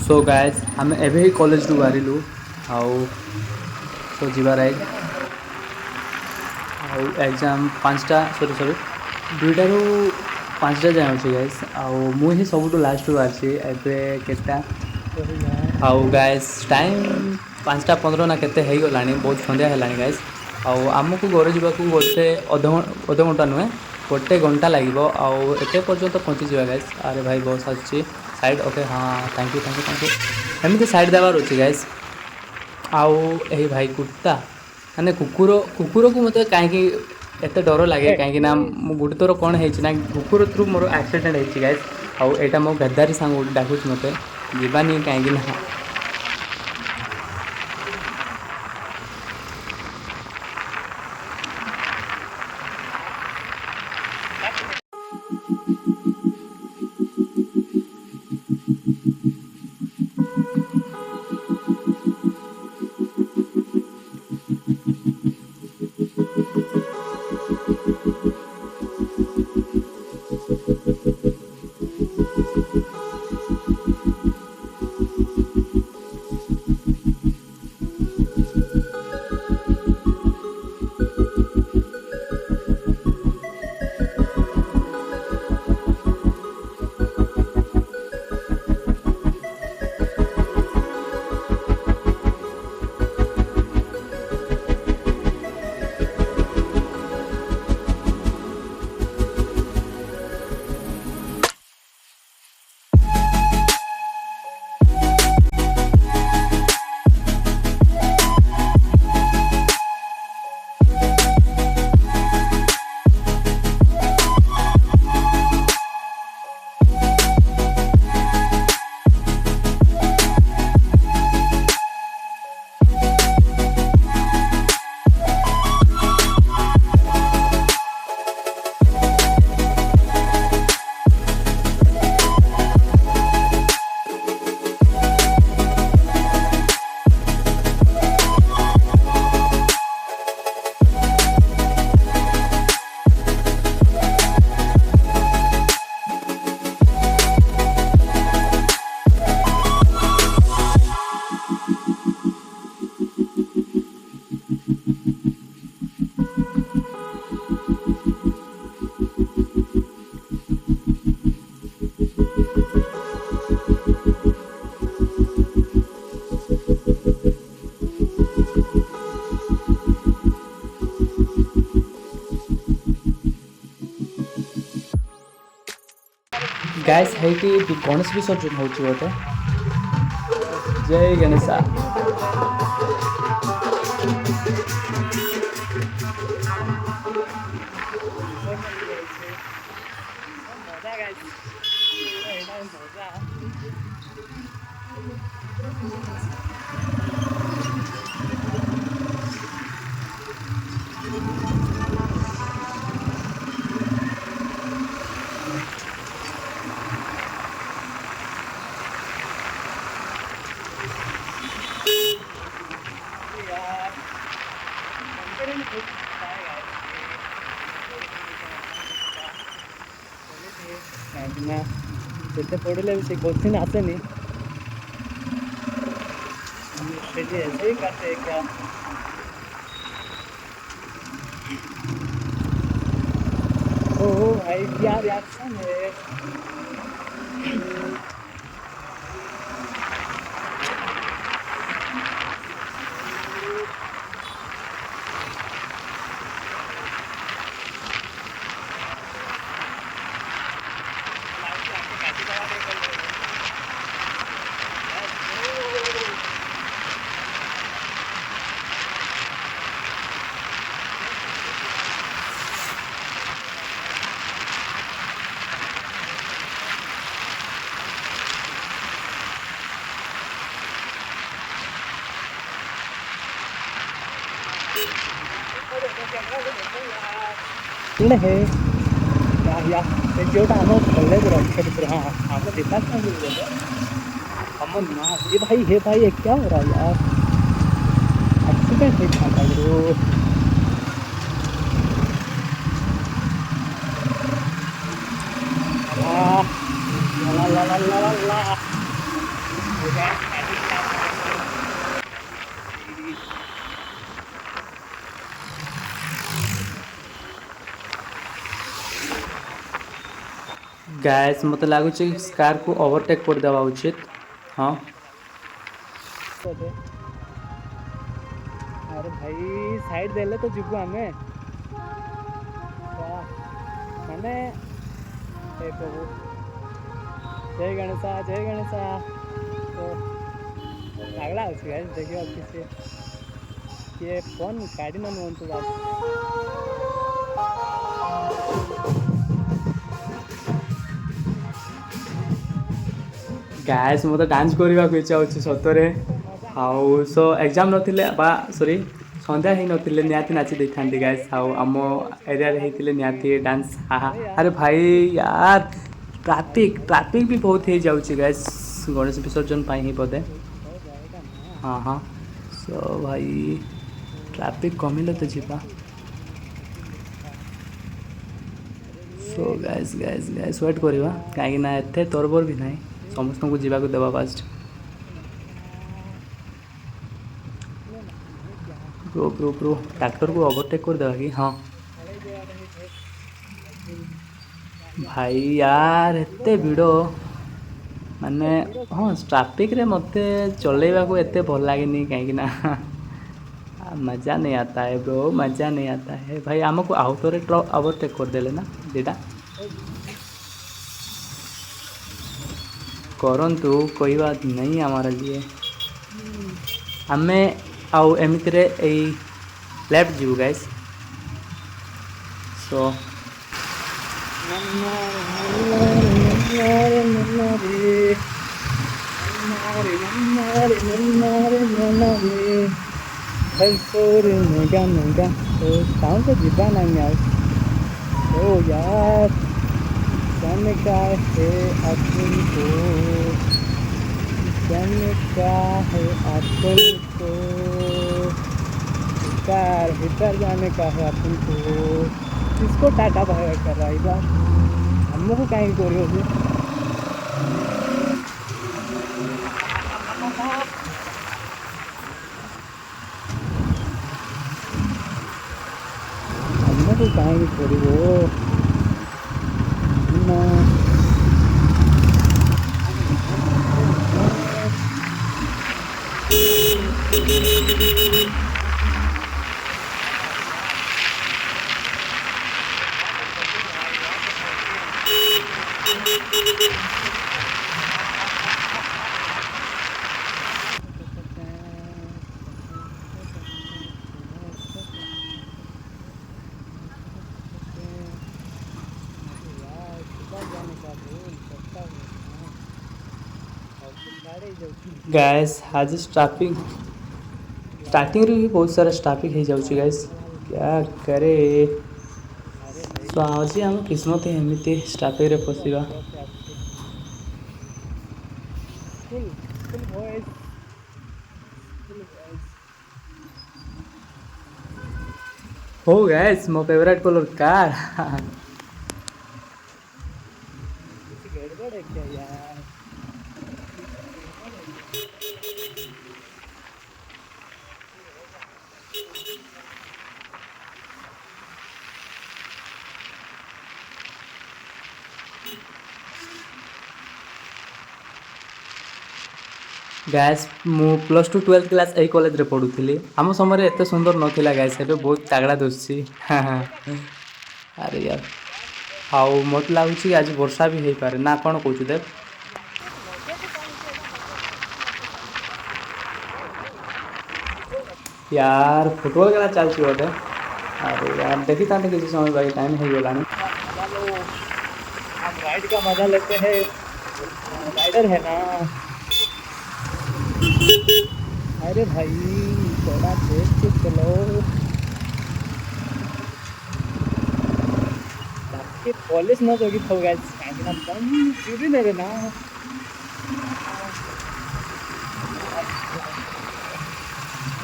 So guys आम एवं college रू बाहरिलु आउ तो जीवार एग्जाम पाँचटा सॉरी सॉरी दुईटा रू पाँचटा जाए अच्छे गाइज आउ मुझे सब लास्ट बाहरी एवं केटा आउ गाइज टाइम 5:15 ना केते हो गला बहुत सन्ध्या है गाइज आमको घर जावाक गोटे अध घंटा नुहे गोटे घंटा लगे आउ एते पर्यंत पहुँची जावा गाइज अरे भाई बस आसुची साइड ओके हाँ thank you thank you thank you एमती साइड देवार अच्छे गाइज आउ यही भाई कुत्ता माने कुकुर कुकुर को मत कहीं एत डर लगे कहीं गोटे थर कौन है ना कुकुर थ्रु मोर एक्सीडेंट होती गाइज आउ यहाँ मो बेदारी सांग डाकुच मत जीवानी कहीं ना गैस है गणेश विसर्जन हो बोते जय गणेशा जिते पढ़ले भी क्वेश्चन आसेनी ऐसे ही करते क्या ओ भाई क्या रिएक्शन है है या जोटा आम कॉलेज रखे हाँ आम डिपार्टमेंट हम ना ये भाई क्या हो रहा है यार एक्सीडेंट होता है ला ला ला ला ला गाइस मत लगुच कार को ओवरटेक कर देवा उचित। हाँ अरे भाई साइड देले तो जीवु आमे माने हे प्रभु जय गणेशा तो लागला अछि गाइस देखियो किसी ये फोन काढी न नियंतु बात गाइस मत डांस करने को इच्छा होची सतरे आउ सो एग्जाम नथिले बा सॉरी संध्या ही नथिले नियाती नाची दे थांती गाइस आउ आम एरिया रे हेतिले नियाती डांस हाहा अरे भाई यार ट्रैफिक भी बहुत हे जाउची गाइस गणेश विसर्जन पाई ही बोधे हो जाएगा ना हाँ हाँ सो भाई ट्रैफिक कमिले तो जीवा so guys guys guys wait करवा कहीं ना एते तोरबर भी नहीं समस्त को जीवा को देवा फास्ट ब्रो ट्रैक्टर को ओवरटेक कर देवा कि हाँ भाई यार एते भिड़ माने हाँ ट्रैफिक रे मते चलेबा को एते भल लागेनी कहीं ना मज़ा नहीं आता है ब्रो मज़ा नहीं आता है भाई आमको आउ थोड़े ट्रक ओवरटेक कर देले ना जेटा करंतु कोई बात नहीं हमारा लिए आमे आउ एमिति रे एई लेफ्ट जीव गाइस सो टाउन तो जीवा नहीं यार ओ यार जाने का है अपन को जाने का है अपन को भीतर जाने का है अपन को इसको टाटा बाय कर रहा है बार हमको कहीं करियो हमको कहीं करियो ना गैस आज ट्रैफिक स्टार्टिंग रे भी बहुत सारा ट्रैफिक हो जाउची गाइस क्या करे सो आज हम किस्मत है एमिति ट्रैफिक रे फसीबा हो गाइस मो फेवरेट कलर कार गड़बड़ है क्या यार गाइस मु प्लस टू 12th क्लास ए कॉलेज रे पढुथिली हम समय एते सुंदर नथिला गाइस एबे बहुत तागड़ा दोसी अरे यार हाउ मत लागुची आज वर्षा भी हे पारे ना कोन कहू देव यार फुटबॉल खेला चलची बोधे अरे यार देखी तांते किसी समय बाकी टाइम हो गलानी हम राइड का मजा लेते हैं राइडर है ना अरे भाई थोड़ा देख के चलो ताकि पुलिस न जोगी तो गाइस काहे ना बम चोरी नहीं ना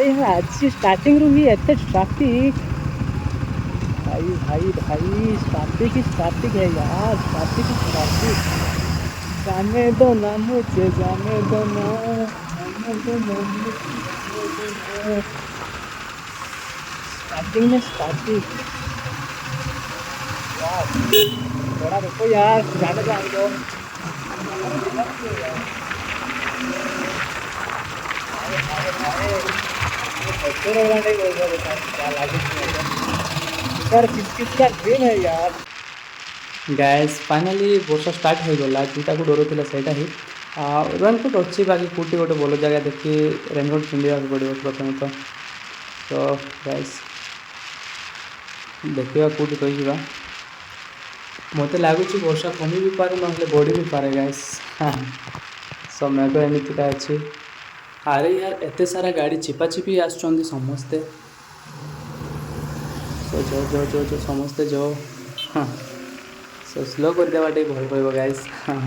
ए आज स्टार्टिंग रू ही एते ट्रैफिक भाई ट्रैफिक है यार ट्रैफिक जाने दो ना मुझे, जाने दो ना, जाने दो ना मुझे, जाने दो ना। स्टार्टिंग में स्टार्टिंग यार, थोड़ा रुको यार, जाने दो हमको। बच्चों वाला नहीं बोल रहा बेटा, क्या लागे यार, किस का ड्रीम है यार। गाइस फाइनाली वर्षा स्टार्ट हो गला जोटा को डर थिला सेटा ही रेनकोट अच्छी बाकी कोटी गोटे भल जगह देखी रेनकोट पिंधा पड़ो प्रथम तो गाइस देखा कौटी रही मत लगुच वर्षा कमी भी पारे ना बढ़ी भी पारे गाइस समय तो एमतीका अच्छी अरे यार एत सारा गाड़ी चिपा चिपी आसुँच समस्ते तो जो जो जो जो समस्ते जो हाँ सो स्लो कर देवाटे भल रहा गाइस हाँ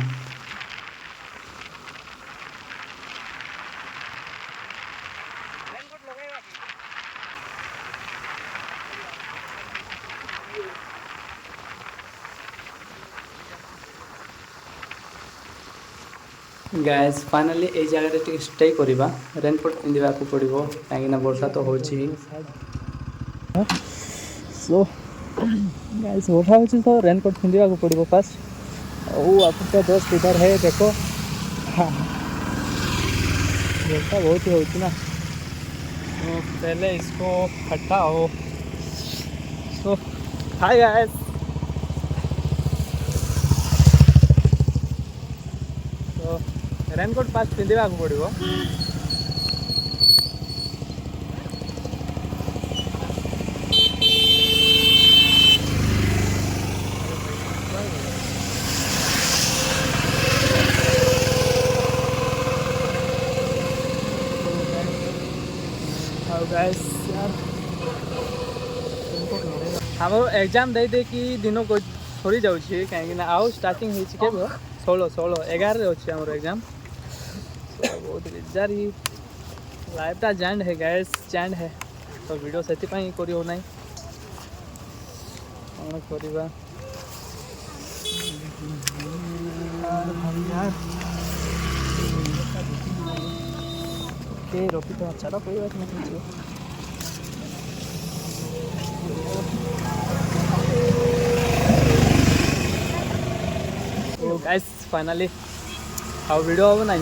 गाइस फाइनाली ए जगह टे स्टे करवा रेनकोट पिंधा पड़ो कहीं वर्षा तो हो सो गाइस वर्षा हो तो रेनकोट पिंधा पड़ो फास्ट और आपका दोस्त इधर है देखो। हाँ वर्षा बहुत ही होती ना तो पहले इसको हटाओ। सो हाय गाइस तो रेनकोट फास्ट पिंधा पड़ो। गाइस यार हम एग्जाम दे दे कि दिन को सरी जाऊँगी कहीं आउ स्टार्टिंग हो 16 अच्छे आम एग्जाम बहुत बेजार ही लाइफटा जैंड है गाइस जैंड है तो वीडियो से करो ना कौन करवा के रखी तो अच्छा कोई बात नहीं। तो गाइस फाइनाली आउ वीडियो हम ना